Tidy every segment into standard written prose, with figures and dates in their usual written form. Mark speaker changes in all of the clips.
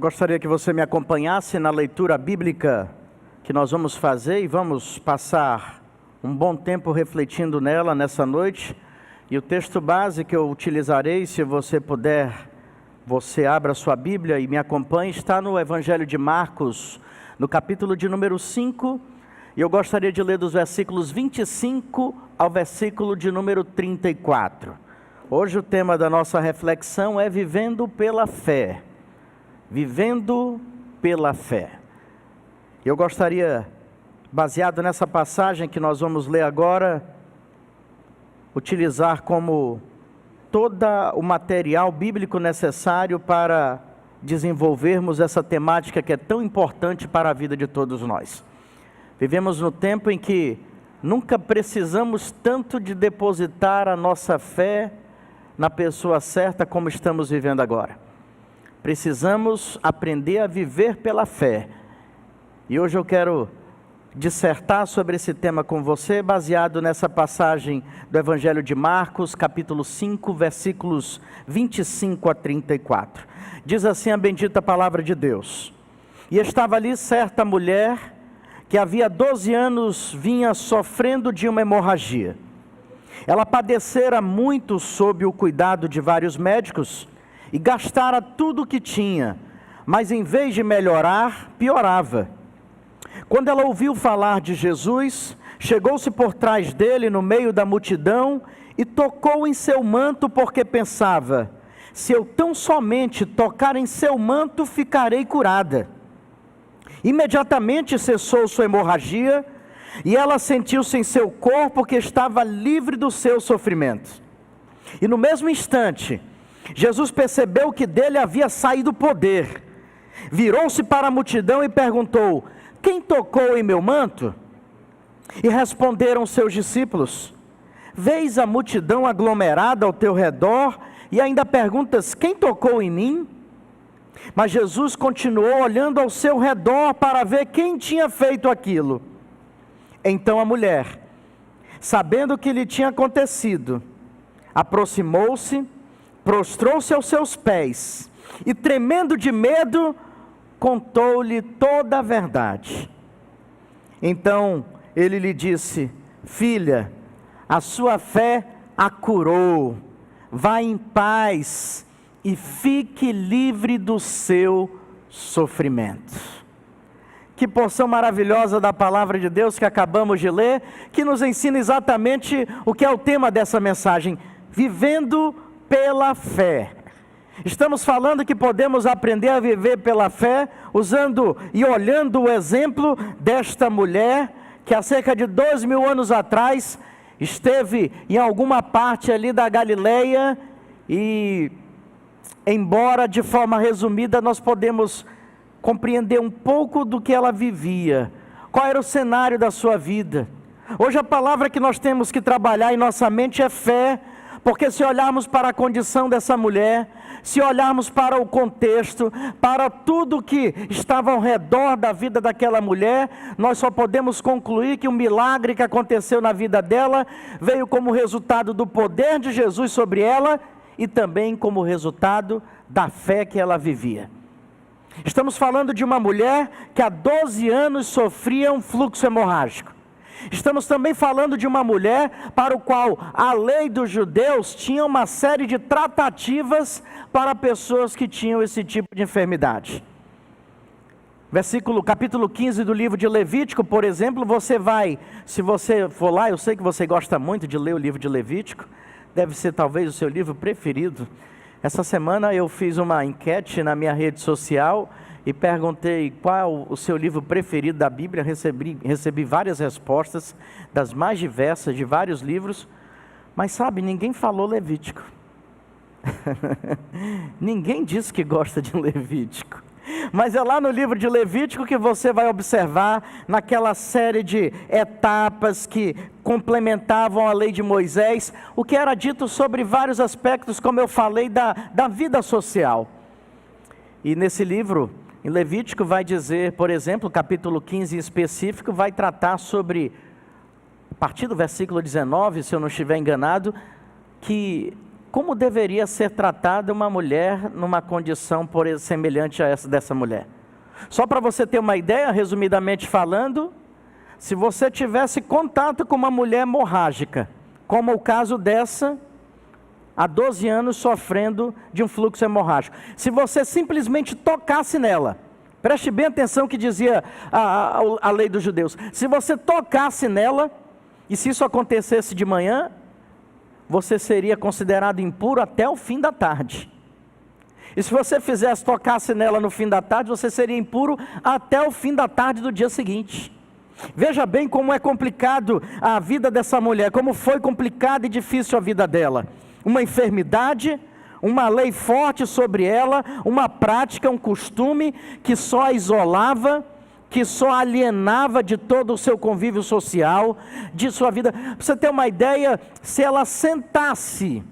Speaker 1: Gostaria que você me acompanhasse na leitura bíblica que nós vamos fazer e vamos passar um bom tempo refletindo nela nessa noite. E o texto base que eu utilizarei, se você puder, você abra sua Bíblia e me acompanhe, está no Evangelho de Marcos, no capítulo de número 5, e eu gostaria de ler dos versículos 25 ao versículo de número 34. Hoje o tema da nossa reflexão é Vivendo pela Fé. Vivendo pela Fé. Eu gostaria, baseado nessa passagem que nós vamos ler agora, utilizar como todo o material bíblico necessário para desenvolvermos essa temática que é tão importante para a vida de todos nós. Vivemos no tempo em que nunca precisamos tanto de depositar a nossa fé na pessoa certa como estamos vivendo agora. Precisamos aprender a viver pela fé. E hoje eu quero dissertar sobre esse tema com você, baseado nessa passagem do Evangelho de Marcos, capítulo 5, versículos 25 a 34. Diz assim a bendita palavra de Deus: E estava ali certa mulher que havia 12 anos vinha sofrendo de uma hemorragia. Ela padecera muito sob o cuidado de vários médicos e gastara tudo o que tinha, mas em vez de melhorar, piorava. Quando ela ouviu falar de Jesus, chegou-se por trás dele no meio da multidão e tocou em seu manto, porque pensava: se eu tão somente tocar em seu manto, ficarei curada. Imediatamente cessou sua hemorragia e ela sentiu-se em seu corpo que estava livre do seu sofrimento. E no mesmo instante, Jesus percebeu que dele havia saído o poder. Virou-se para a multidão e perguntou: quem tocou em meu manto? E responderam seus discípulos: vês a multidão aglomerada ao teu redor e ainda perguntas: quem tocou em mim? Mas Jesus continuou olhando ao seu redor para ver quem tinha feito aquilo. Então a mulher, sabendo o que lhe tinha acontecido, aproximou-se, prostrou-se aos seus pés e, tremendo de medo, contou-lhe toda a verdade. Então ele lhe disse: filha, a sua fé a curou, vá em paz e fique livre do seu sofrimento. Que porção maravilhosa da palavra de Deus que acabamos de ler, que nos ensina exatamente o que é o tema dessa mensagem: vivendo pela fé. Estamos falando que podemos aprender a viver pela fé, usando e olhando o exemplo desta mulher, que há cerca de 2000 anos atrás, esteve em alguma parte ali da Galileia, e embora de forma resumida nós podemos compreender um pouco do que ela vivia, qual era o cenário da sua vida. Hoje a palavra que nós temos que trabalhar em nossa mente é fé, porque se olharmos para a condição dessa mulher, se olharmos para o contexto, para tudo que estava ao redor da vida daquela mulher, nós só podemos concluir que o milagre que aconteceu na vida dela veio como resultado do poder de Jesus sobre ela e também como resultado da fé que ela vivia. Estamos falando de uma mulher que há 12 anos sofria um fluxo hemorrágico. Estamos também falando de uma mulher para o qual a lei dos judeus tinha uma série de tratativas para pessoas que tinham esse tipo de enfermidade. Capítulo 15 do livro de Levítico, por exemplo, se você for lá, eu sei que você gosta muito de ler o livro de Levítico, deve ser talvez o seu livro preferido. Essa semana eu fiz uma enquete na minha rede social e perguntei qual o seu livro preferido da Bíblia. Recebi várias respostas, das mais diversas, de vários livros, mas sabe, ninguém falou Levítico. Ninguém disse que gosta de Levítico. Mas é lá no livro de Levítico que você vai observar, naquela série de etapas que complementavam a lei de Moisés, o que era dito sobre vários aspectos, como eu falei, da vida social. E nesse livro, em Levítico, vai dizer, por exemplo, capítulo 15 em específico, vai tratar sobre, a partir do versículo 19, se eu não estiver enganado, que como deveria ser tratada uma mulher numa condição semelhante a essa dessa mulher. Só para você ter uma ideia, resumidamente falando, se você tivesse contato com uma mulher hemorrágica, como o caso dessa, há 12 anos sofrendo de um fluxo hemorrágico, se você simplesmente tocasse nela, preste bem atenção que dizia a lei dos judeus, se você tocasse nela, e se isso acontecesse de manhã, você seria considerado impuro até o fim da tarde. E se você tocasse nela no fim da tarde, você seria impuro até o fim da tarde do dia seguinte. Veja bem como é complicado a vida dessa mulher, como foi complicada e difícil a vida dela. Uma enfermidade, uma lei forte sobre ela, uma prática, um costume que só a isolava, que só alienava de todo o seu convívio social, de sua vida. Para você ter uma ideia, se ela sentasse,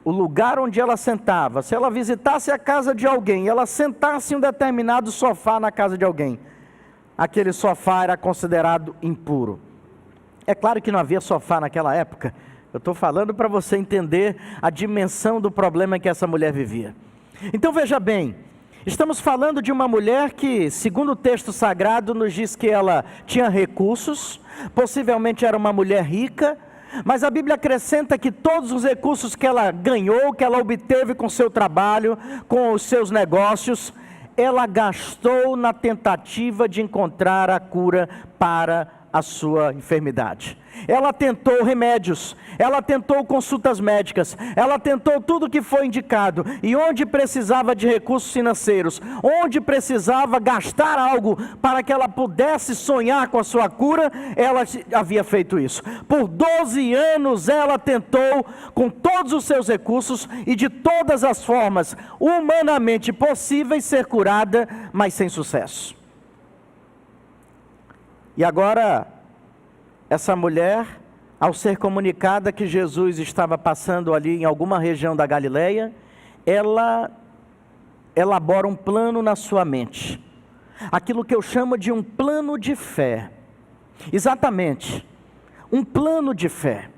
Speaker 1: o lugar onde ela sentava, se ela visitasse a casa de alguém, ela sentasse em um determinado sofá na casa de alguém, aquele sofá era considerado impuro. É claro que não havia sofá naquela época, eu estou falando para você entender a dimensão do problema que essa mulher vivia. Então veja bem, estamos falando de uma mulher que, segundo o texto sagrado, nos diz que ela tinha recursos, possivelmente era uma mulher rica, mas a Bíblia acrescenta que todos os recursos que ela ganhou, que ela obteve com seu trabalho, com os seus negócios, ela gastou na tentativa de encontrar a cura para a sua enfermidade. Ela tentou remédios, ela tentou consultas médicas, ela tentou tudo que foi indicado, e onde precisava de recursos financeiros, onde precisava gastar algo para que ela pudesse sonhar com a sua cura, ela havia feito isso. Por 12 anos ela tentou com todos os seus recursos e de todas as formas humanamente possíveis ser curada, mas sem sucesso. E agora, essa mulher, ao ser comunicada que Jesus estava passando ali em alguma região da Galileia, ela elabora um plano na sua mente. Aquilo que eu chamo de um plano de fé. Exatamente, um plano de fé.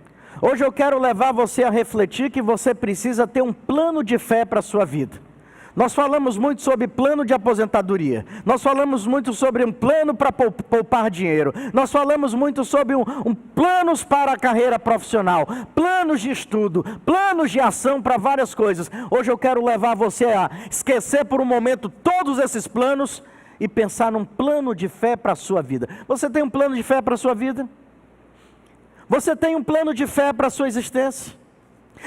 Speaker 1: Hoje eu quero levar você a refletir que você precisa ter um plano de fé para a sua vida. Nós falamos muito sobre plano de aposentadoria, nós falamos muito sobre um plano para poupar dinheiro, nós falamos muito sobre planos para a carreira profissional, planos de estudo, planos de ação para várias coisas. Hoje eu quero levar você a esquecer por um momento todos esses planos e pensar num plano de fé para a sua vida. Você tem um plano de fé para a sua vida? Você tem um plano de fé para a sua existência?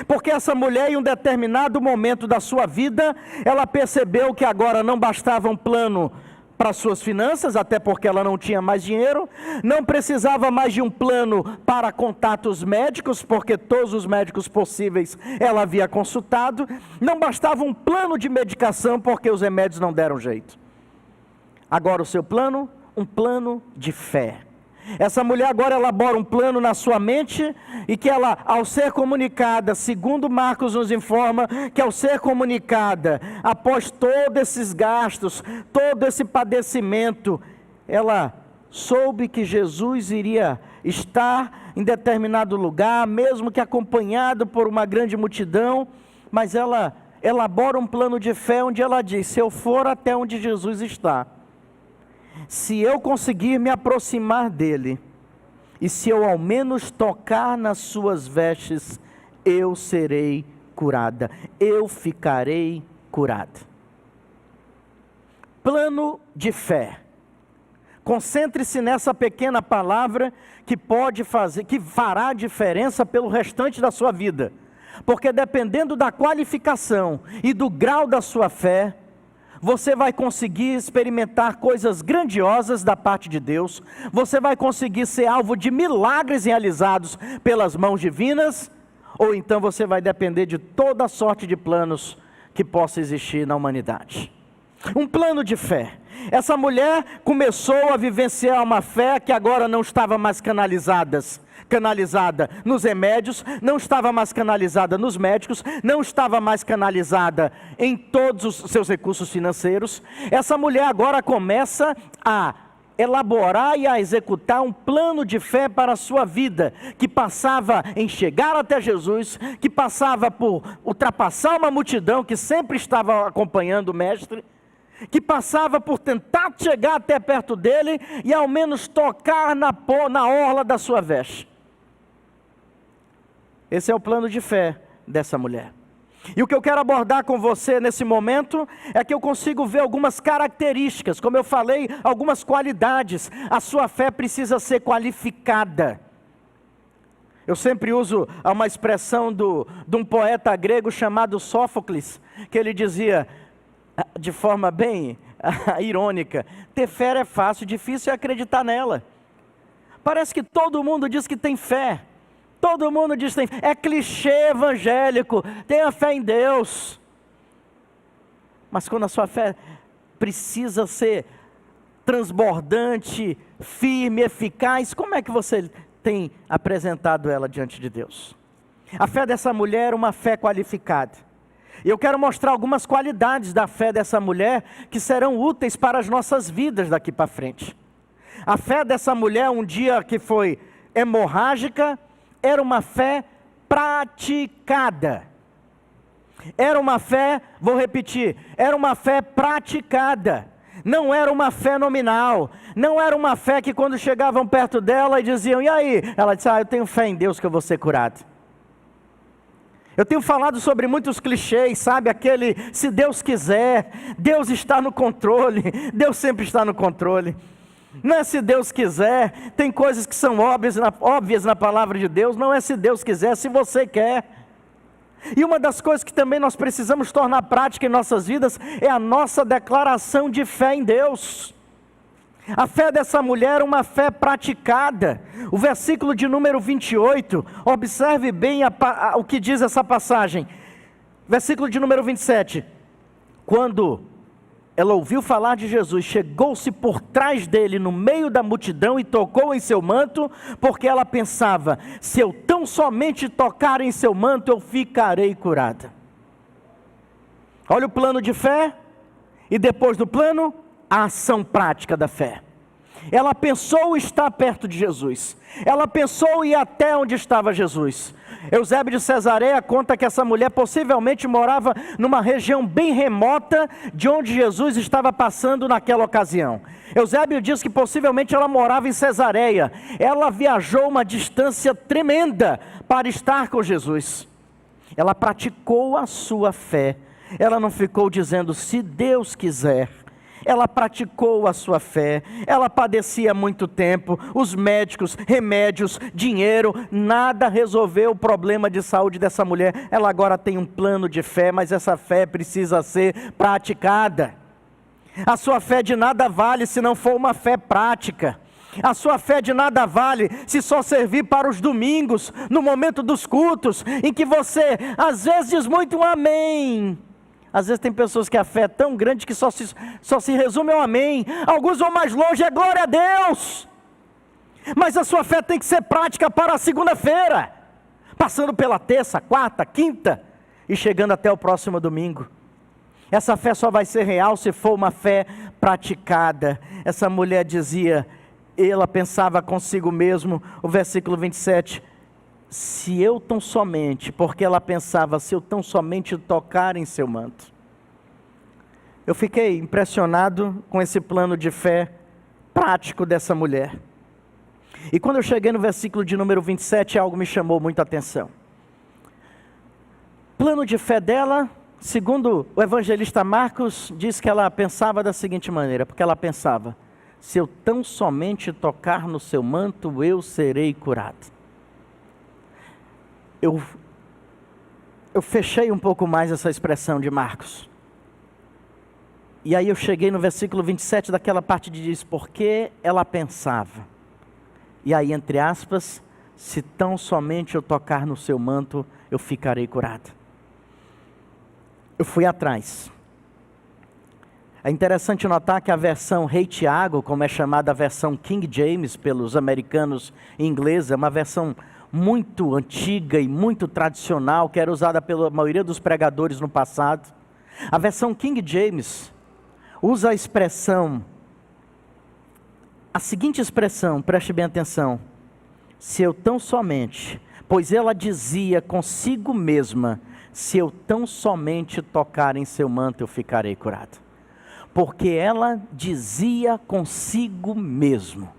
Speaker 1: Porque essa mulher, em um determinado momento da sua vida, ela percebeu que agora não bastava um plano para suas finanças, até porque ela não tinha mais dinheiro, não precisava mais de um plano para contatos médicos, porque todos os médicos possíveis ela havia consultado, não bastava um plano de medicação, porque os remédios não deram jeito. Agora o seu plano, um plano de fé. Essa mulher agora elabora um plano na sua mente, e que ela, ao ser comunicada, segundo Marcos nos informa, que ao ser comunicada, após todos esses gastos, todo esse padecimento, ela soube que Jesus iria estar em determinado lugar, mesmo que acompanhado por uma grande multidão, mas ela elabora um plano de fé onde ela diz: se eu for até onde Jesus está, se eu conseguir me aproximar dele, e se eu ao menos tocar nas suas vestes, eu serei curada, eu ficarei curada. Plano de fé. Concentre-se nessa pequena palavra que fará diferença pelo restante da sua vida, porque dependendo da qualificação e do grau da sua fé, você vai conseguir experimentar coisas grandiosas da parte de Deus, você vai conseguir ser alvo de milagres realizados pelas mãos divinas, ou então você vai depender de toda sorte de planos que possa existir na humanidade. Um plano de fé. Essa mulher começou a vivenciar uma fé que agora não estava mais canalizada nos remédios, não estava mais canalizada nos médicos, não estava mais canalizada em todos os seus recursos financeiros. Essa mulher agora começa a elaborar e a executar um plano de fé para a sua vida, que passava em chegar até Jesus, que passava por ultrapassar uma multidão que sempre estava acompanhando o Mestre, que passava por tentar chegar até perto dele e ao menos tocar na orla da sua veste. Esse é o plano de fé dessa mulher. E o que eu quero abordar com você nesse momento é que eu consigo ver algumas características, como eu falei, algumas qualidades. A sua fé precisa ser qualificada. Eu sempre uso uma expressão de um poeta grego chamado Sófocles, que ele dizia, de forma bem irônica, ter fé é fácil, difícil é acreditar nela. Parece que todo mundo diz que tem fé. Todo mundo diz que tem fé. É clichê evangélico, tenha fé em Deus. Mas quando a sua fé precisa ser transbordante, firme, eficaz, como é que você tem apresentado ela diante de Deus? A fé dessa mulher é uma fé qualificada. E eu quero mostrar algumas qualidades da fé dessa mulher que serão úteis para as nossas vidas daqui para frente. A fé dessa mulher, um dia que foi hemorrágica, era uma fé praticada. Era uma fé, vou repetir, era uma fé praticada. Não era uma fé nominal. Não era uma fé que quando chegavam perto dela e diziam, e aí? Ela disse, eu tenho fé em Deus que eu vou ser curado. Eu tenho falado sobre muitos clichês, sabe? Aquele, se Deus quiser, Deus está no controle, Deus sempre está no controle. Não é se Deus quiser, tem coisas que são óbvias na palavra de Deus, não é se Deus quiser, é se você quer. E uma das coisas que também nós precisamos tornar prática em nossas vidas, é a nossa declaração de fé em Deus. A fé dessa mulher é uma fé praticada. O versículo de número 28, observe bem o que diz essa passagem. Versículo de número 27. Quando ela ouviu falar de Jesus, chegou-se por trás dele no meio da multidão e tocou em seu manto, porque ela pensava, se eu tão somente tocar em seu manto, eu ficarei curada. Olha o plano de fé, e depois do plano, a ação prática da fé. Ela pensou estar perto de Jesus. Ela pensou ir até onde estava Jesus. Eusébio de Cesareia conta que essa mulher possivelmente morava numa região bem remota de onde Jesus estava passando naquela ocasião. Eusébio diz que possivelmente ela morava em Cesareia. Ela viajou uma distância tremenda para estar com Jesus. Ela praticou a sua fé. Ela não ficou dizendo, se Deus quiser. Ela praticou a sua fé, ela padecia muito tempo, os médicos, remédios, dinheiro, nada resolveu o problema de saúde dessa mulher. Ela agora tem um plano de fé, mas essa fé precisa ser praticada. A sua fé de nada vale se não for uma fé prática. A sua fé de nada vale se só servir para os domingos, no momento dos cultos, em que você às vezes diz muito um amém. Às vezes tem pessoas que a fé é tão grande que só se resume ao amém. Alguns vão mais longe, é glória a Deus. Mas a sua fé tem que ser prática para a segunda-feira, passando pela terça, quarta, quinta e chegando até o próximo domingo. Essa fé só vai ser real se for uma fé praticada. Essa mulher dizia, ela pensava consigo mesmo, o versículo 27, se eu tão somente, porque ela pensava, se eu tão somente tocar em seu manto. Eu fiquei impressionado com esse plano de fé prático dessa mulher. E quando eu cheguei no versículo de número 27, algo me chamou muito a atenção. Plano de fé dela, segundo o evangelista Marcos, diz que ela pensava da seguinte maneira, porque ela pensava, se eu tão somente tocar no seu manto, eu serei curado. Eu fechei um pouco mais essa expressão de Marcos. E aí eu cheguei no versículo 27 daquela parte que diz, porque ela pensava. E aí, entre aspas, se tão somente eu tocar no seu manto, eu ficarei curado. Eu fui atrás. É interessante notar que a versão Rei Tiago, como é chamada a versão King James pelos americanos e ingleses, é uma versão muito antiga e muito tradicional, que era usada pela maioria dos pregadores no passado. A versão King James usa a expressão a seguinte expressão, preste bem atenção: se eu tão somente, pois ela dizia consigo mesma, se eu tão somente tocar em seu manto eu ficarei curado. Porque ela dizia consigo mesmo.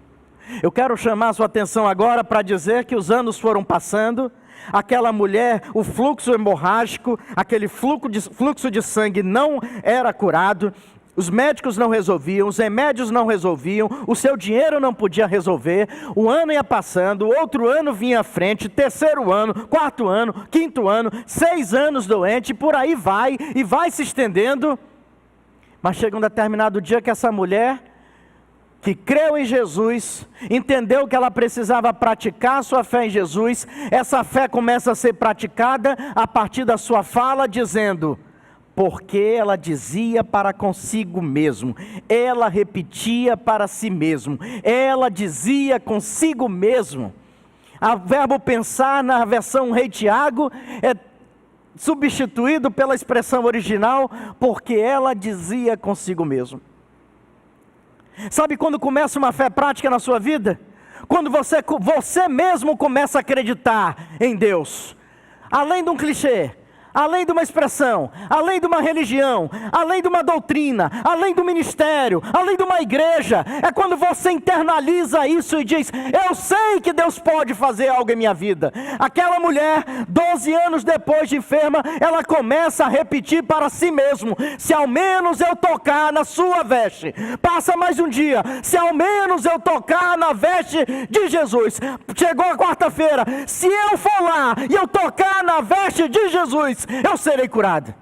Speaker 1: Eu quero chamar a sua atenção agora para dizer que os anos foram passando, aquela mulher, o fluxo hemorrágico, aquele fluxo de sangue não era curado, os médicos não resolviam, os remédios não resolviam, o seu dinheiro não podia resolver, o ano ia passando, outro ano vinha à frente, terceiro ano, quarto ano, quinto ano, 6 anos doente, por aí vai, e vai se estendendo. Mas chega um determinado dia que essa mulher, que creu em Jesus, entendeu que ela precisava praticar a sua fé em Jesus, essa fé começa a ser praticada a partir da sua fala, dizendo, porque ela dizia para consigo mesmo, ela repetia para si mesmo, ela dizia consigo mesmo. O verbo pensar na versão Rei Tiago é substituído pela expressão original, porque ela dizia consigo mesmo. Sabe quando começa uma fé prática na sua vida? Quando você mesmo começa a acreditar em Deus, além de um clichê, além de uma expressão, além de uma religião, além de uma doutrina, além do ministério, além de uma igreja, é quando você internaliza isso e diz, eu sei que Deus pode fazer algo em minha vida. Aquela mulher, 12 anos depois de enferma, ela começa a repetir para si mesmo, se ao menos eu tocar na sua veste. Passa mais um dia, se ao menos eu tocar na veste de Jesus. Chegou a quarta-feira, se eu for lá e eu tocar na veste de Jesus, eu serei curado.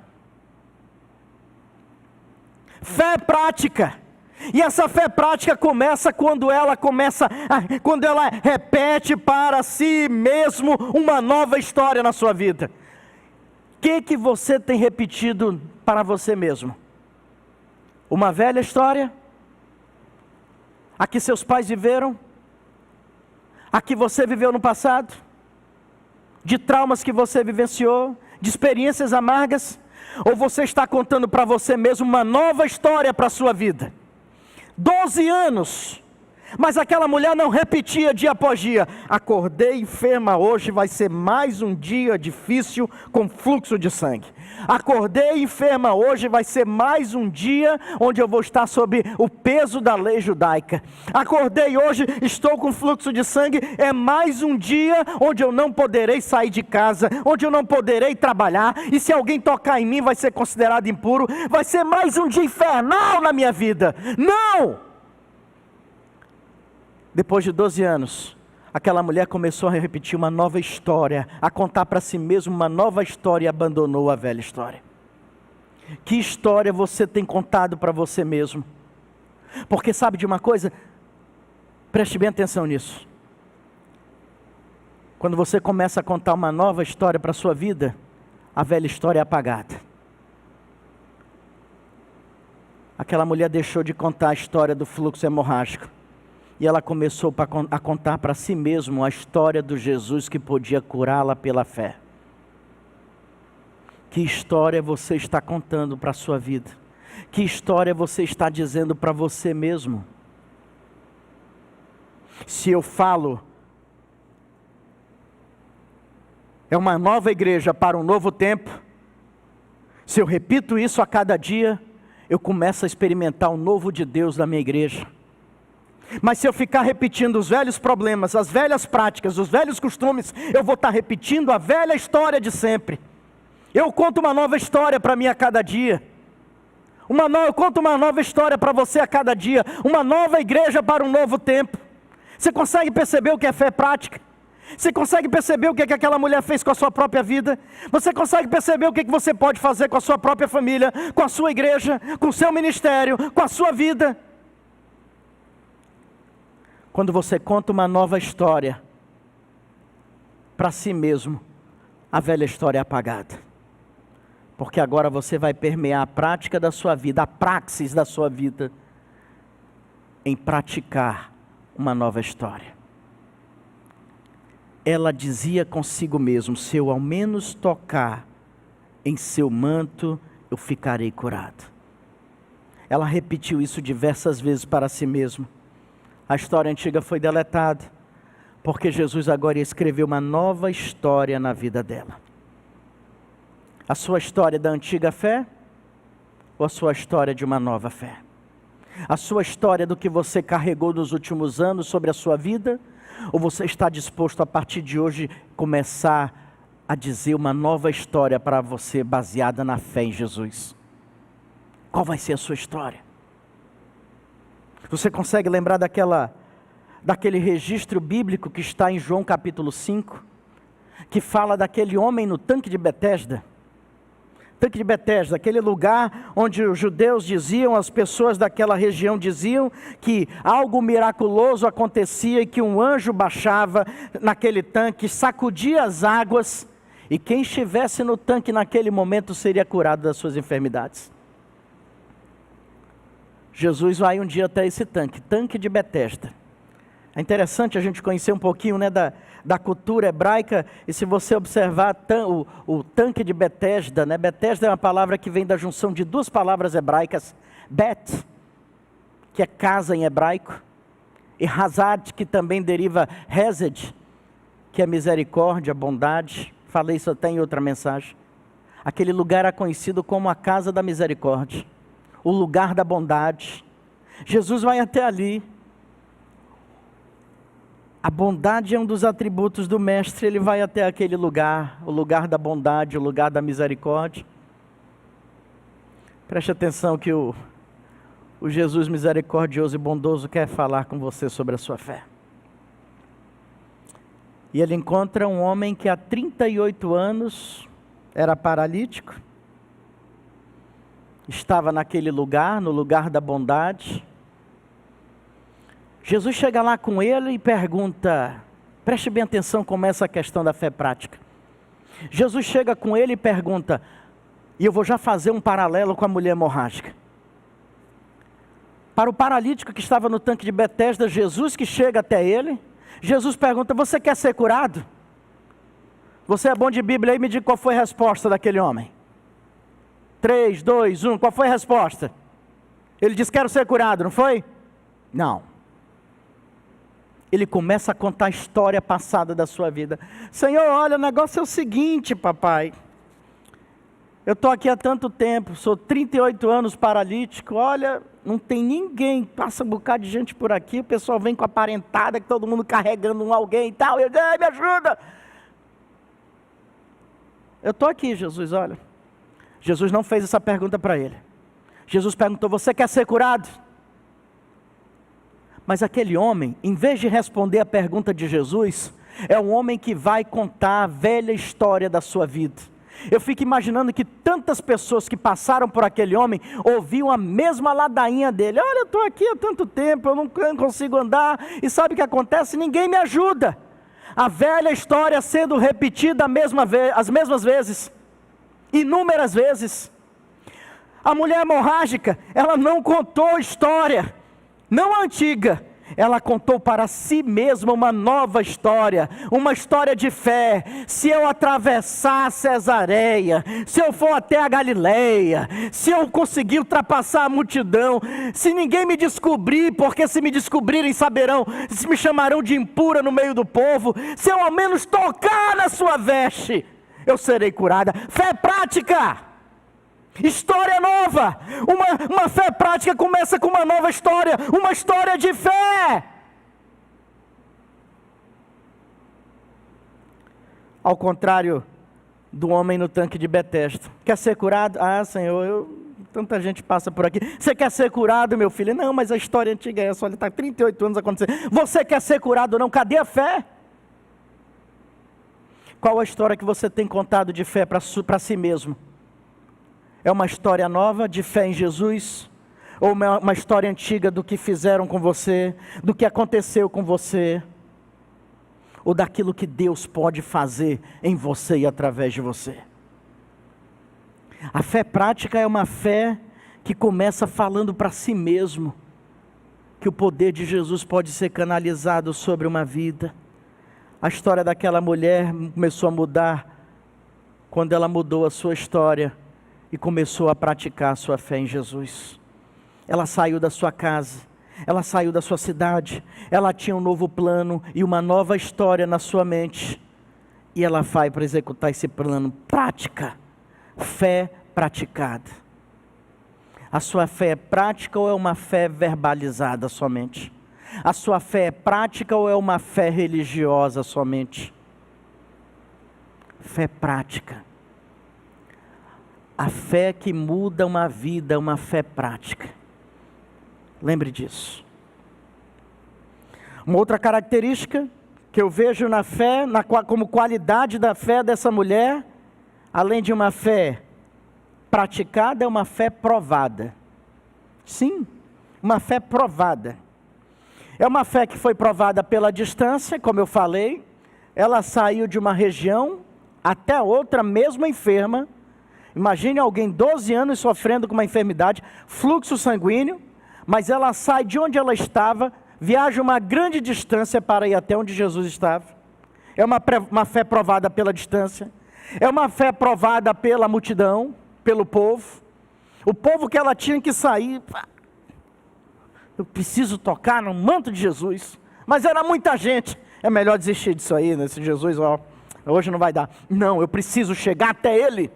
Speaker 1: Fé prática. E essa fé prática começa quando ela repete para si mesmo uma nova história na sua vida. O que você tem repetido para você mesmo? Uma velha história? A que seus pais viveram? A que você viveu no passado? De traumas que você vivenciou? De experiências amargas? Ou você está contando para você mesmo uma nova história para a sua vida? 12 anos, mas aquela mulher não repetia dia após dia, acordei enferma hoje, vai ser mais um dia difícil com fluxo de sangue. Acordei enferma hoje, vai ser mais um dia onde eu vou estar sob o peso da lei judaica. Acordei hoje, estou com fluxo de sangue, é mais um dia onde eu não poderei sair de casa, onde eu não poderei trabalhar, e se alguém tocar em mim vai ser considerado impuro, vai ser mais um dia infernal na minha vida. Não! Depois de 12 anos, aquela mulher começou a repetir uma nova história, a contar para si mesma uma nova história e abandonou a velha história. Que história você tem contado para você mesmo? Porque sabe de uma coisa? Preste bem atenção nisso. Quando você começa a contar uma nova história para a sua vida, a velha história é apagada. Aquela mulher deixou de contar a história do fluxo hemorrágico. E ela começou a contar para si mesma a história do Jesus que podia curá-la pela fé. Que história você está contando para a sua vida? Que história você está dizendo para você mesmo? Se eu falo, é uma nova igreja para um novo tempo. Se eu repito isso a cada dia, eu começo a experimentar o novo de Deus na minha igreja. Mas se eu ficar repetindo os velhos problemas, as velhas práticas, os velhos costumes, eu vou estar repetindo a velha história de sempre. Eu conto uma nova história para mim a cada dia. Eu conto uma nova história para você a cada dia. Uma nova igreja para um novo tempo. Você consegue perceber o que é fé prática? Você consegue perceber o que aquela mulher fez com a sua própria vida? Você consegue perceber o que você pode fazer com a sua própria família, com a sua igreja, com o seu ministério, com a sua vida? Quando você conta uma nova história para si mesmo, a velha história é apagada. Porque agora você vai permear a prática da sua vida, a praxis da sua vida, em praticar uma nova história. Ela dizia consigo mesmo, se eu ao menos tocar em seu manto, eu ficarei curado. Ela repetiu isso diversas vezes para si mesma. A história antiga foi deletada, porque Jesus agora escreveu uma nova história na vida dela. A sua história da antiga fé, ou a sua história de uma nova fé? A sua história do que você carregou nos últimos anos sobre a sua vida, ou você está disposto a partir de hoje começar a dizer uma nova história para você baseada na fé em Jesus? Qual vai ser a sua história? Você consegue lembrar daquele registro bíblico que está em João capítulo 5, que fala daquele homem no tanque de Betesda? Tanque de Betesda, aquele lugar onde os judeus diziam, as pessoas daquela região diziam que algo miraculoso acontecia e que um anjo baixava naquele tanque, sacudia as águas, e quem estivesse no tanque naquele momento seria curado das suas enfermidades. Jesus vai um dia até esse tanque de Betesda. É interessante a gente conhecer um pouquinho, né, da cultura hebraica, e se você observar o tanque de Betesda, né, Betesda é uma palavra que vem da junção de duas palavras hebraicas, Bet, que é casa em hebraico, e Hazad, que também deriva Hesed, que é misericórdia, bondade. Falei isso até em outra mensagem. Aquele lugar era conhecido como a casa da misericórdia, o lugar da bondade. Jesus vai até ali. A bondade é um dos atributos do Mestre, ele vai até aquele lugar, o lugar da bondade, o lugar da misericórdia. Preste atenção que o Jesus misericordioso e bondoso quer falar com você sobre a sua fé. E ele encontra um homem que há 38 anos era paralítico, estava naquele lugar, no lugar da bondade. Jesus chega lá com ele e pergunta, preste bem atenção como é essa questão da fé prática. Jesus chega com ele e pergunta, e eu vou já fazer um paralelo com a mulher hemorrágica. Para o paralítico que estava no tanque de Betesda, Jesus que chega até ele, Jesus pergunta, você quer ser curado? Você é bom de Bíblia aí, me diga qual foi a resposta daquele homem. 3, 2, 1, qual foi a resposta? Ele disse, quero ser curado, não foi? Não. Ele começa a contar a história passada da sua vida. Senhor, olha, o negócio é o seguinte, papai. Eu estou aqui há tanto tempo, sou 38 anos paralítico, olha, não tem ninguém, passa um bocado de gente por aqui, o pessoal vem com a parentada, que todo mundo carregando alguém e tal, eu digo, me ajuda. Eu estou aqui, Jesus, olha. Jesus não fez essa pergunta para ele. Jesus perguntou, você quer ser curado? Mas aquele homem, em vez de responder a pergunta de Jesus, é um homem que vai contar a velha história da sua vida. Eu fico imaginando que tantas pessoas que passaram por aquele homem, ouviam a mesma ladainha dele. Olha, eu estou aqui há tanto tempo, eu não consigo andar, e sabe o que acontece? Ninguém me ajuda. A velha história sendo repetida as mesmas vezes, inúmeras vezes. A mulher hemorrágica, ela não contou história, não a antiga, ela contou para si mesma uma nova história, uma história de fé. Se eu atravessar a Cesareia, se eu for até a Galileia, se eu conseguir ultrapassar a multidão, se ninguém me descobrir, porque se me descobrirem saberão, se me chamarão de impura no meio do povo, se eu ao menos tocar na sua veste, eu serei curada. Fé prática! História nova, uma fé prática começa com uma nova história, uma história de fé. Ao contrário do homem no tanque de Betesda. Quer ser curado? Ah, Senhor, tanta gente passa por aqui. Você quer ser curado, meu filho? Não, mas a história antiga é essa, olha, está 38 anos acontecendo. Você quer ser curado ou não? Cadê a fé? Qual a história que você tem contado de fé para si mesmo? É uma história nova de fé em Jesus? Ou uma história antiga do que fizeram com você, do que aconteceu com você? Ou daquilo que Deus pode fazer em você e através de você? A fé prática é uma fé que começa falando para si mesmo, que o poder de Jesus pode ser canalizado sobre uma vida. A história daquela mulher começou a mudar, quando ela mudou a sua história, e começou a praticar a sua fé em Jesus. Ela saiu da sua casa, Ela saiu da sua cidade, ela tinha um novo plano e uma nova história na sua mente. E ela vai para executar esse plano. Prática, fé praticada. A sua fé é prática ou é uma fé verbalizada somente? A sua fé é prática ou é uma fé religiosa somente? Fé prática. A fé que muda uma vida é uma fé prática. Lembre disso. Uma outra característica que eu vejo na fé, como qualidade da fé dessa mulher, além de uma fé praticada, é uma fé provada. Sim, uma fé provada. É uma fé que foi provada pela distância, como eu falei. Ela saiu de uma região até outra, mesmo enferma. Imagine alguém 12 anos sofrendo com uma enfermidade, fluxo sanguíneo, mas ela sai de onde ela estava, viaja uma grande distância para ir até onde Jesus estava. É uma fé provada pela distância. É uma fé provada pela multidão, pelo povo. O povo que ela tinha que sair. Eu preciso tocar no manto de Jesus. Mas era muita gente. É melhor desistir disso aí, né? Esse Jesus, hoje não vai dar. Não, eu preciso chegar até Ele.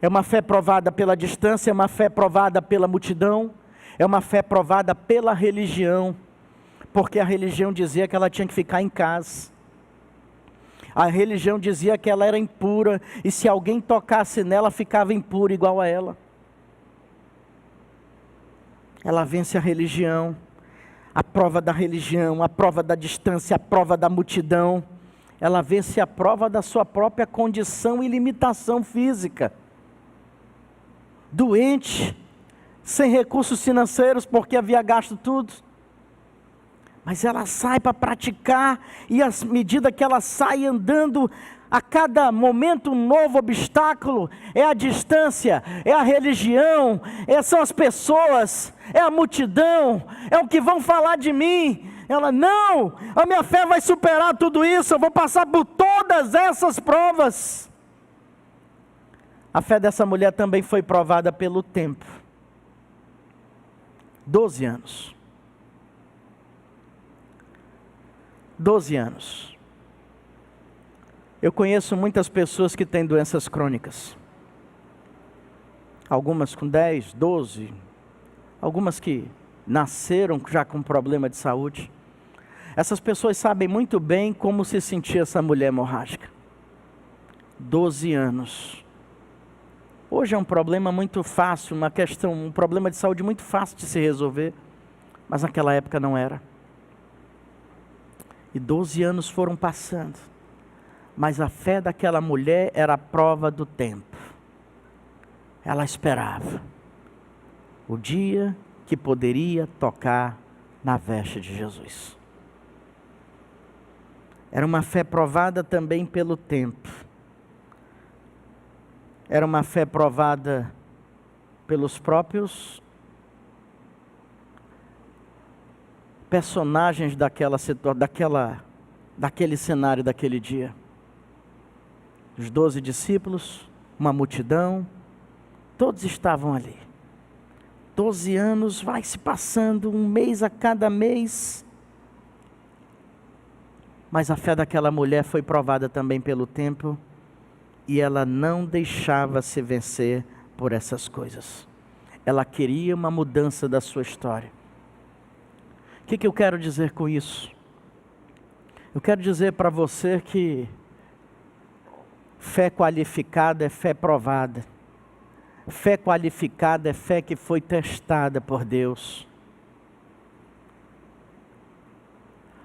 Speaker 1: É uma fé provada pela distância, é uma fé provada pela multidão, é uma fé provada pela religião, porque a religião dizia que ela tinha que ficar em casa. A religião dizia que ela era impura, e se alguém tocasse nela, ficava impuro igual a ela. Ela vence a religião, a prova da religião, a prova da distância, a prova da multidão. Ela vence a prova da sua própria condição e limitação física. Doente, sem recursos financeiros, porque havia gasto tudo. Mas ela sai para praticar, e à medida que ela sai andando, a cada momento um novo obstáculo, é a distância, é a religião, são as pessoas, é a multidão, é o que vão falar de mim. Ela, não, a minha fé vai superar tudo isso, eu vou passar por todas essas provas. A fé dessa mulher também foi provada pelo tempo. 12 anos. 12 anos. Eu conheço muitas pessoas que têm doenças crônicas. Algumas com 10, 12. Algumas que nasceram já com problema de saúde. Essas pessoas sabem muito bem como se sentia essa mulher hemorrágica. 12 anos. Hoje é um problema muito fácil, um problema de saúde muito fácil de se resolver, mas naquela época não era. E 12 anos foram passando, mas a fé daquela mulher era a prova do tempo. Ela esperava o dia que poderia tocar na veste de Jesus. Era uma fé provada também pelo tempo. Era uma fé provada pelos próprios personagens daquele cenário, daquele dia. Os 12 discípulos, uma multidão, todos estavam ali. 12 anos, vai se passando, um mês a cada mês. Mas a fé daquela mulher foi provada também pelo tempo. E ela não deixava se vencer por essas coisas. Ela queria uma mudança da sua história. O que eu quero dizer com isso? Eu quero dizer para você que fé qualificada é fé provada. Fé qualificada é fé que foi testada por Deus.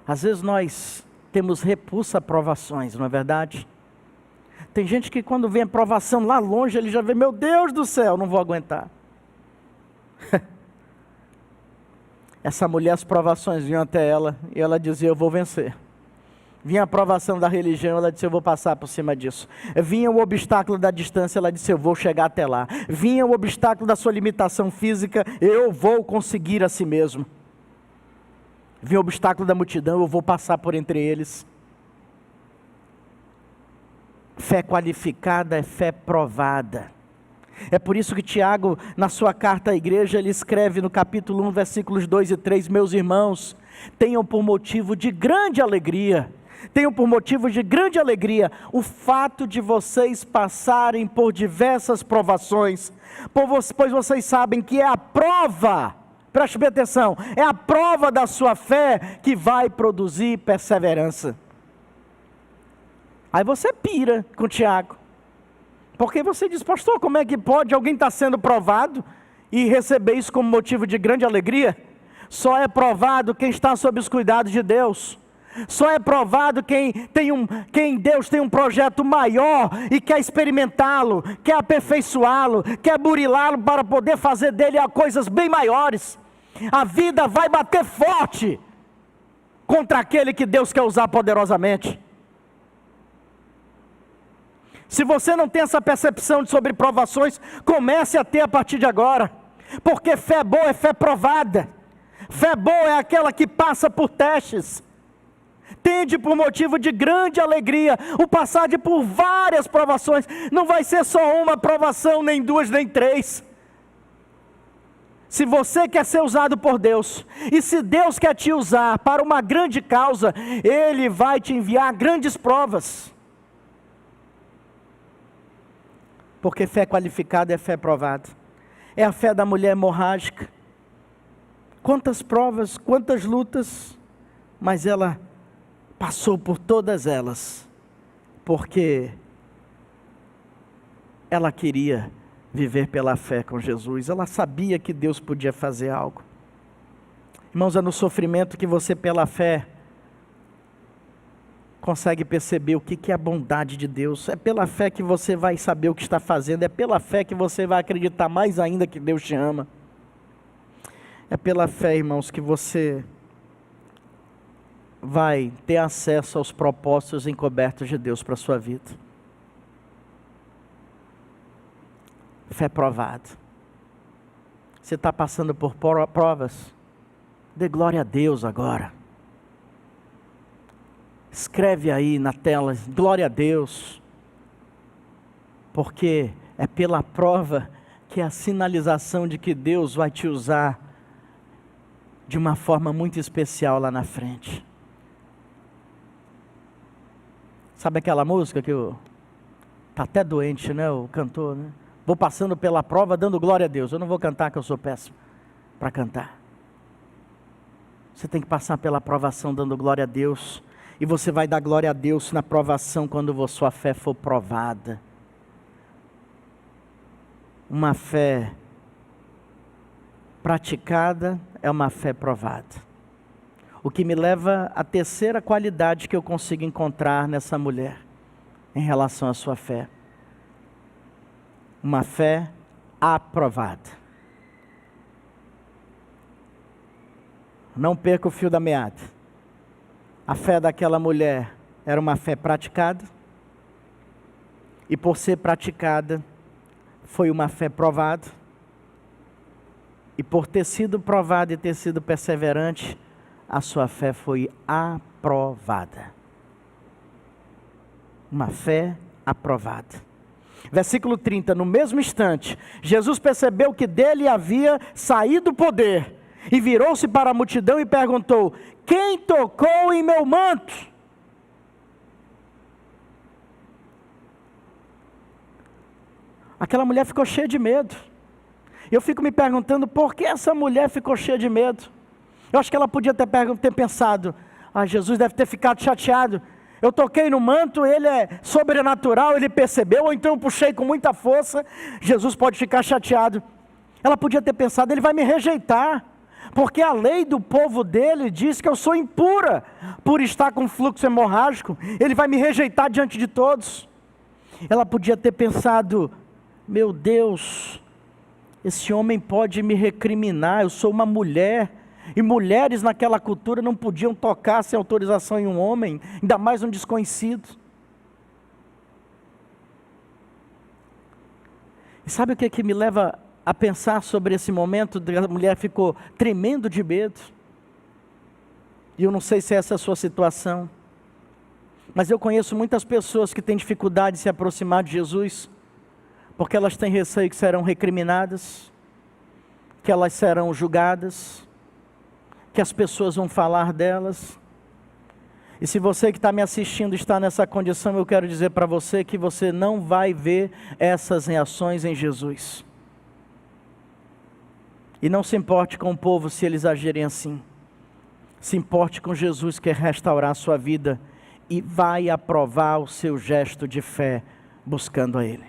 Speaker 1: Às vezes nós temos repulsa a provações, não é verdade? Tem gente que quando vem a provação lá longe, ele já vê, meu Deus do céu, não vou aguentar. Essa mulher, as provações vinham até ela, e ela dizia, eu vou vencer. Vinha a provação da religião, ela disse, eu vou passar por cima disso. Vinha o obstáculo da distância, ela disse, eu vou chegar até lá. Vinha o obstáculo da sua limitação física, eu vou conseguir a si mesmo. Vinha o obstáculo da multidão, eu vou passar por entre eles. Fé qualificada é fé provada. É por isso que Tiago, na sua carta à igreja, ele escreve no capítulo 1, versículos 2 e 3, meus irmãos, tenham por motivo de grande alegria o fato de vocês passarem por diversas provações, pois vocês sabem que é a prova, preste bem atenção, é a prova da sua fé que vai produzir perseverança. Aí você pira com Tiago, porque você diz, pastor, como é que pode alguém estar sendo provado e receber isso como motivo de grande alegria? Só é provado quem está sob os cuidados de Deus. Só é provado quem Deus tem um projeto maior e quer experimentá-lo, quer aperfeiçoá-lo, quer burilá-lo para poder fazer dele coisas bem maiores. A vida vai bater forte contra aquele que Deus quer usar poderosamente. Se você não tem essa percepção sobre provações, comece a ter a partir de agora, porque fé boa é fé provada. Fé boa é aquela que passa por testes. Tende por motivo de grande alegria o passar por várias provações. Não vai ser só uma provação, nem duas, nem três. Se você quer ser usado por Deus, e se Deus quer te usar para uma grande causa, Ele vai te enviar grandes provas. Porque fé qualificada é fé provada. É a fé da mulher hemorrágica. Quantas provas, quantas lutas, mas ela passou por todas elas, porque ela queria viver pela fé com Jesus, ela sabia que Deus podia fazer algo. Irmãos, é no sofrimento que você pela fé consegue perceber o que é a bondade de Deus, é pela fé que você vai saber o que está fazendo, é pela fé que você vai acreditar mais ainda que Deus te ama. É pela fé, irmãos, que você vai ter acesso aos propósitos encobertos de Deus para a sua vida. Fé provada. Você está passando por provas? Dê glória a Deus agora. Escreve aí na tela, glória a Deus. Porque é pela prova que é a sinalização de que Deus vai te usar de uma forma muito especial lá na frente. Sabe aquela música que está até doente, né, o cantor, né? Vou passando pela prova dando glória a Deus. Eu não vou cantar, que eu sou péssimo para cantar. Você tem que passar pela provação dando glória a Deus. E você vai dar glória a Deus na provação quando sua fé for provada. Uma fé praticada é uma fé provada. O que me leva à terceira qualidade que eu consigo encontrar nessa mulher, em relação à sua fé. Uma fé aprovada. Não perca o fio da meada. A fé daquela mulher era uma fé praticada, e por ser praticada, foi uma fé provada, e por ter sido provada e ter sido perseverante, a sua fé foi aprovada. Uma fé aprovada. Versículo 30, no mesmo instante, Jesus percebeu que dele havia saído o poder, e virou-se para a multidão e perguntou: quem tocou em meu manto? Aquela mulher ficou cheia de medo. Eu fico me perguntando por que essa mulher ficou cheia de medo. Eu acho que ela podia ter pensado: Jesus deve ter ficado chateado. Eu toquei no manto, ele é sobrenatural, ele percebeu, ou então eu puxei com muita força, Jesus pode ficar chateado. Ela podia ter pensado: ele vai me rejeitar, porque a lei do povo dele diz que eu sou impura, por estar com fluxo hemorrágico, ele vai me rejeitar diante de todos. Ela podia ter pensado: meu Deus, esse homem pode me recriminar, eu sou uma mulher, e mulheres naquela cultura não podiam tocar sem autorização em um homem, ainda mais um desconhecido. E sabe o que me leva a pensar sobre esse momento? A mulher ficou tremendo de medo, e eu não sei se essa é a sua situação, mas eu conheço muitas pessoas que têm dificuldade de se aproximar de Jesus, porque elas têm receio que serão recriminadas, que elas serão julgadas, que as pessoas vão falar delas. E se você que está me assistindo está nessa condição, eu quero dizer para você que você não vai ver essas reações em Jesus. E não se importe com o povo se eles agirem assim. Se importe com Jesus, que quer restaurar a sua vida e vai aprovar o seu gesto de fé buscando a Ele.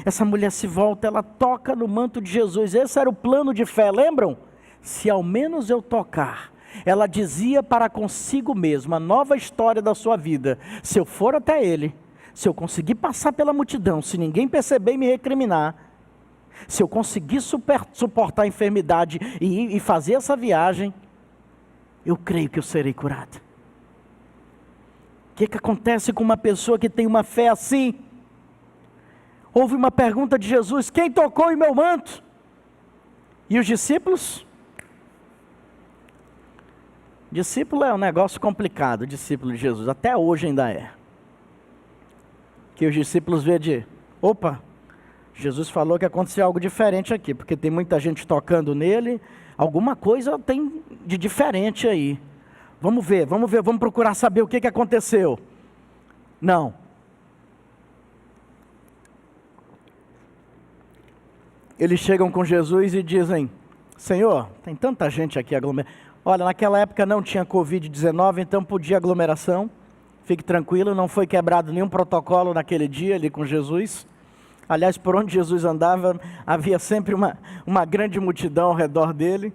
Speaker 1: Essa mulher se volta, ela toca no manto de Jesus. Esse era o plano de fé, lembram? Se ao menos eu tocar. Ela dizia para consigo mesma, a nova história da sua vida: se eu for até Ele, se eu conseguir passar pela multidão, se ninguém perceber e me recriminar, se eu conseguir suportar a enfermidade e fazer essa viagem, eu creio que eu serei curada. O que acontece com uma pessoa que tem uma fé assim? Houve uma pergunta de Jesus: quem tocou em meu manto? E os discípulos? Discípulo é um negócio complicado, discípulo de Jesus, até hoje ainda é. Que os discípulos vê de, opa, Jesus falou que aconteceu algo diferente aqui, porque tem muita gente tocando nele, alguma coisa tem de diferente aí. Vamos ver, vamos procurar saber o que aconteceu. Não. Eles chegam com Jesus e dizem: Senhor, tem tanta gente aqui aglomerada. Olha, naquela época não tinha Covid-19, então podia aglomeração. Fique tranquilo, não foi quebrado nenhum protocolo naquele dia ali com Jesus. Aliás, por onde Jesus andava, havia sempre uma grande multidão ao redor dele.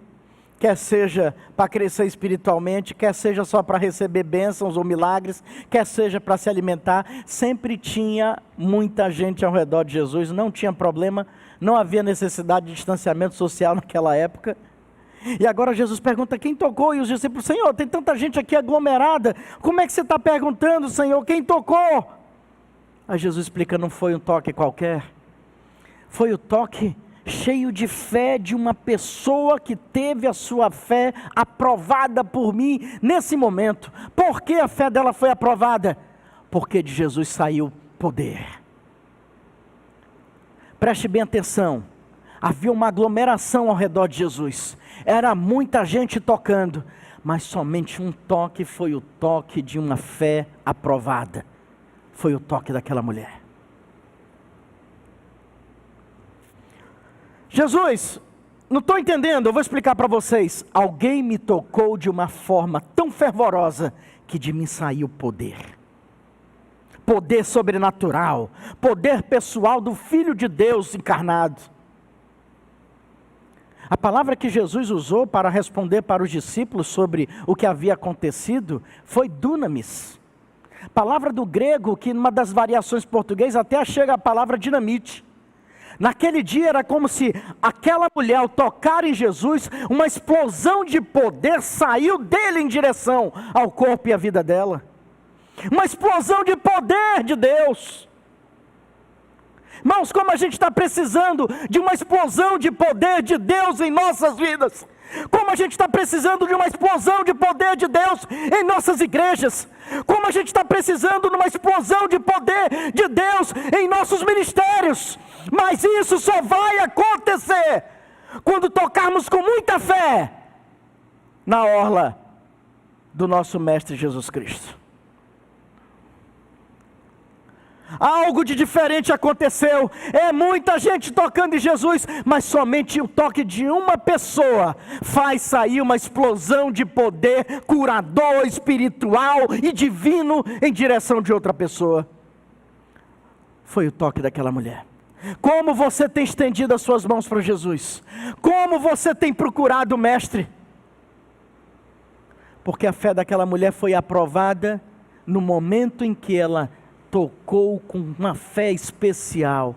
Speaker 1: Quer seja para crescer espiritualmente, quer seja só para receber bênçãos ou milagres, quer seja para se alimentar, sempre tinha muita gente ao redor de Jesus, não tinha problema, não havia necessidade de distanciamento social naquela época. E agora Jesus pergunta: quem tocou? E os discípulos: Senhor, tem tanta gente aqui aglomerada, como é que você está perguntando, Senhor, quem tocou? Aí Jesus explica: não foi um toque qualquer, foi o toque cheio de fé de uma pessoa que teve a sua fé aprovada por mim nesse momento. Por que a fé dela foi aprovada? Porque de Jesus saiu poder. Preste bem atenção, havia uma aglomeração ao redor de Jesus, era muita gente tocando, mas somente um toque foi o toque de uma fé aprovada, foi o toque daquela mulher. Jesus, não estou entendendo, eu vou explicar para vocês. Alguém me tocou de uma forma tão fervorosa que de mim saiu poder. Poder sobrenatural, poder pessoal do Filho de Deus encarnado. A palavra que Jesus usou para responder para os discípulos sobre o que havia acontecido foi dunamis. Palavra do grego que numa das variações portuguesas até chega a palavra dinamite. Naquele dia era como se aquela mulher, ao tocar em Jesus, uma explosão de poder saiu dele em direção ao corpo e à vida dela. Uma explosão de poder de Deus. Irmãos, como a gente está precisando de uma explosão de poder de Deus em nossas vidas. Como a gente está precisando de uma explosão de poder de Deus em nossas igrejas. Como a gente está precisando de uma explosão de poder de Deus em nossos ministérios. Mas isso só vai acontecer quando tocarmos com muita fé na orla do nosso Mestre Jesus Cristo. Algo de diferente aconteceu, é muita gente tocando em Jesus, mas somente o toque de uma pessoa faz sair uma explosão de poder curador, espiritual e divino em direção de outra pessoa. Foi o toque daquela mulher. Como você tem estendido as suas mãos para Jesus? Como você tem procurado o Mestre? Porque a fé daquela mulher foi aprovada no momento em que ela tocou com uma fé especial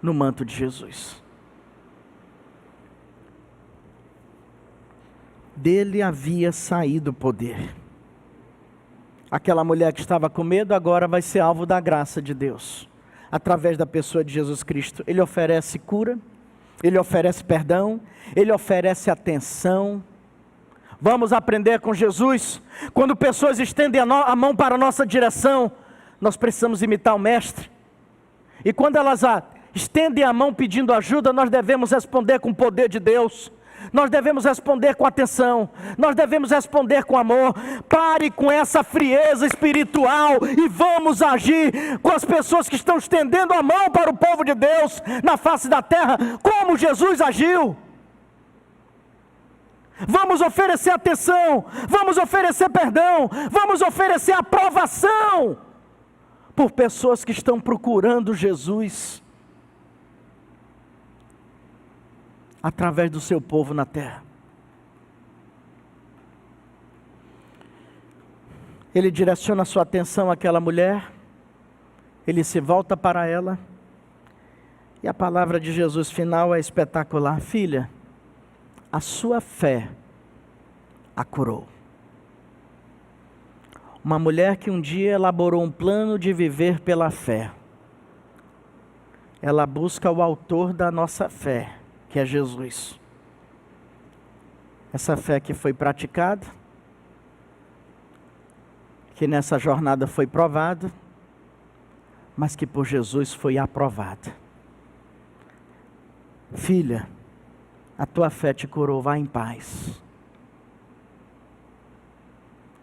Speaker 1: no manto de Jesus. Dele havia saído o poder. Aquela mulher que estava com medo agora vai ser alvo da graça de Deus. Através da pessoa de Jesus Cristo. Ele oferece cura, Ele oferece perdão, Ele oferece atenção. Vamos aprender com Jesus. Quando pessoas estendem a mão para a nossa direção, nós precisamos imitar o Mestre. E quando elas estendem a mão pedindo ajuda, nós devemos responder com o poder de Deus. Nós devemos responder com atenção, nós devemos responder com amor. Pare com essa frieza espiritual e vamos agir com as pessoas que estão estendendo a mão para o povo de Deus na face da terra, como Jesus agiu. Vamos oferecer atenção, vamos oferecer perdão, vamos oferecer aprovação por pessoas que estão procurando Jesus através do seu povo na terra. Ele direciona a sua atenção àquela mulher, ele se volta para ela, e a palavra de Jesus final é espetacular: filha, a sua fé a curou. Uma mulher que um dia elaborou um plano de viver pela fé, ela busca o autor da nossa fé, que é Jesus. Essa fé que foi praticada, que nessa jornada foi provada, mas que por Jesus foi aprovada. Filha, a tua fé te curou, vá em paz.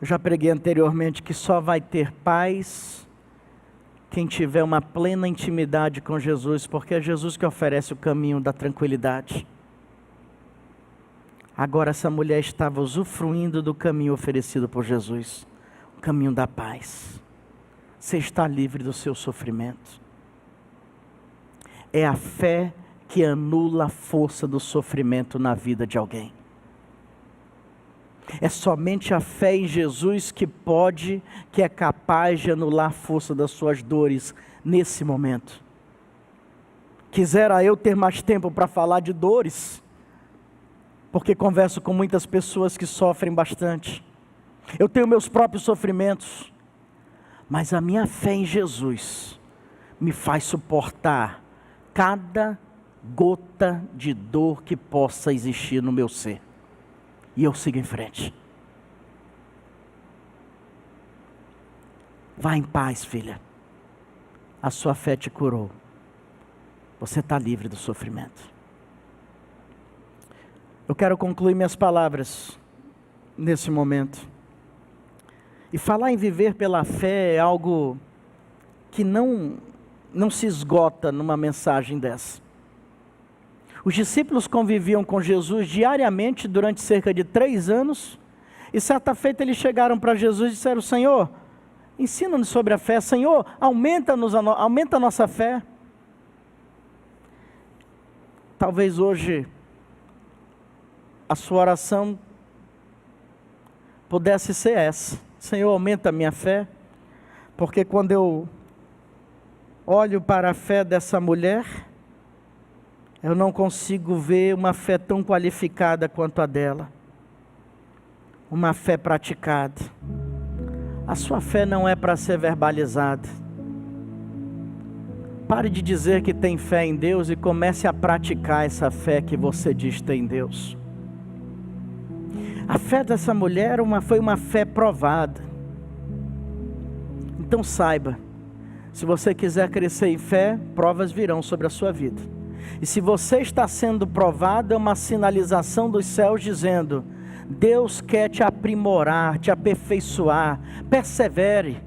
Speaker 1: Eu já preguei anteriormente que só vai ter paz quem tiver uma plena intimidade com Jesus, porque é Jesus que oferece o caminho da tranquilidade. Agora essa mulher estava usufruindo do caminho oferecido por Jesus, o caminho da paz. Você está livre do seu sofrimento. É a fé que anula a força do sofrimento na vida de alguém. É somente a fé em Jesus que é capaz de anular a força das suas dores nesse momento. Quisera eu ter mais tempo para falar de dores, porque converso com muitas pessoas que sofrem bastante. Eu tenho meus próprios sofrimentos, mas a minha fé em Jesus me faz suportar cada gota de dor que possa existir no meu ser. E eu sigo em frente. Vá em paz, filha. A sua fé te curou. Você está livre do sofrimento. Eu quero concluir minhas palavras nesse momento. E falar em viver pela fé é algo que não se esgota numa mensagem dessa. Os discípulos conviviam com Jesus diariamente durante cerca de 3 anos. E certa feita eles chegaram para Jesus e disseram: Senhor, ensina-nos sobre a fé. Senhor, aumenta a nossa fé. Talvez hoje a sua oração pudesse ser essa: Senhor, aumenta a minha fé. Porque quando eu olho para a fé dessa mulher, eu não consigo ver uma fé tão qualificada quanto a dela. Uma fé praticada. A sua fé não é para ser verbalizada. Pare de dizer que tem fé em Deus e comece a praticar essa fé que você diz ter em Deus. A fé dessa mulher foi uma fé provada. Então saiba, se você quiser crescer em fé, provas virão sobre a sua vida. E se você está sendo provado, é uma sinalização dos céus dizendo: Deus quer te aprimorar, te aperfeiçoar, persevere.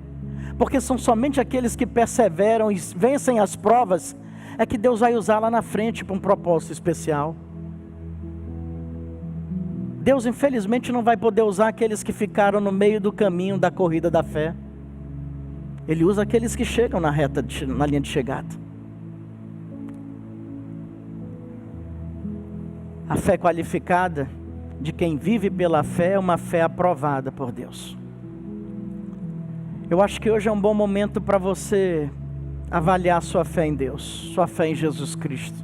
Speaker 1: Porque são somente aqueles que perseveram e vencem as provas, é que Deus vai usar lá na frente para um propósito especial. Deus infelizmente não vai poder usar aqueles que ficaram no meio do caminho da corrida da fé. Ele usa aqueles que chegam na linha de chegada. A fé qualificada de quem vive pela fé é uma fé aprovada por Deus. Eu acho que hoje é um bom momento para você avaliar sua fé em Deus, sua fé em Jesus Cristo.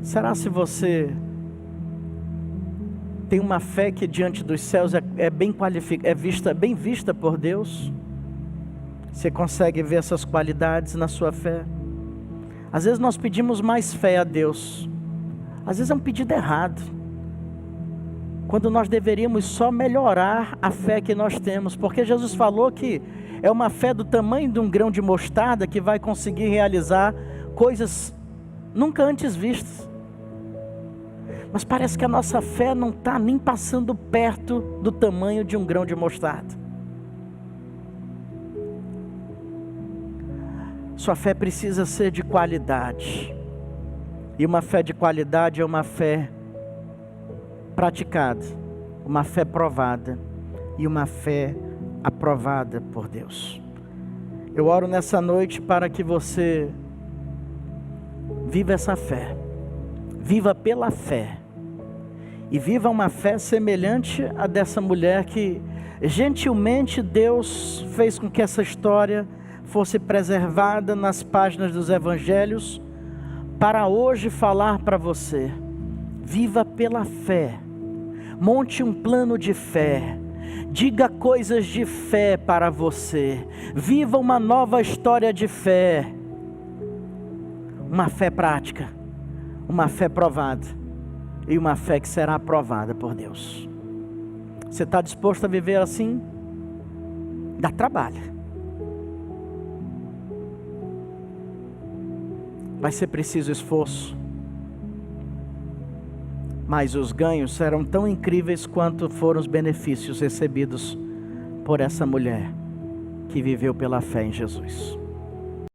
Speaker 1: Será se você tem uma fé que diante dos céus é bem qualificada, bem vista por Deus? Você consegue ver essas qualidades na sua fé? Às vezes nós pedimos mais fé a Deus. Às vezes é um pedido errado, quando nós deveríamos só melhorar a fé que nós temos, porque Jesus falou que É uma fé do tamanho de um grão de mostarda que vai conseguir realizar coisas nunca antes vistas. Mas parece que a nossa fé não está nem passando perto do tamanho de um grão de mostarda. Sua fé precisa ser de qualidade. E uma fé de qualidade é uma fé praticada, uma fé provada e uma fé aprovada por Deus. Eu oro nessa noite para que você viva essa fé, viva pela fé, e viva uma fé semelhante à dessa mulher que gentilmente Deus fez com que essa história fosse preservada nas páginas dos evangelhos, para hoje falar para você: viva pela fé, monte um plano de fé, diga coisas de fé para você, viva uma nova história de fé, uma fé prática, uma fé provada e uma fé que será aprovada por Deus. Você está disposto a viver assim? Dá trabalho. Vai ser preciso esforço, mas os ganhos serão tão incríveis quanto foram os benefícios recebidos por essa mulher que viveu pela fé em Jesus.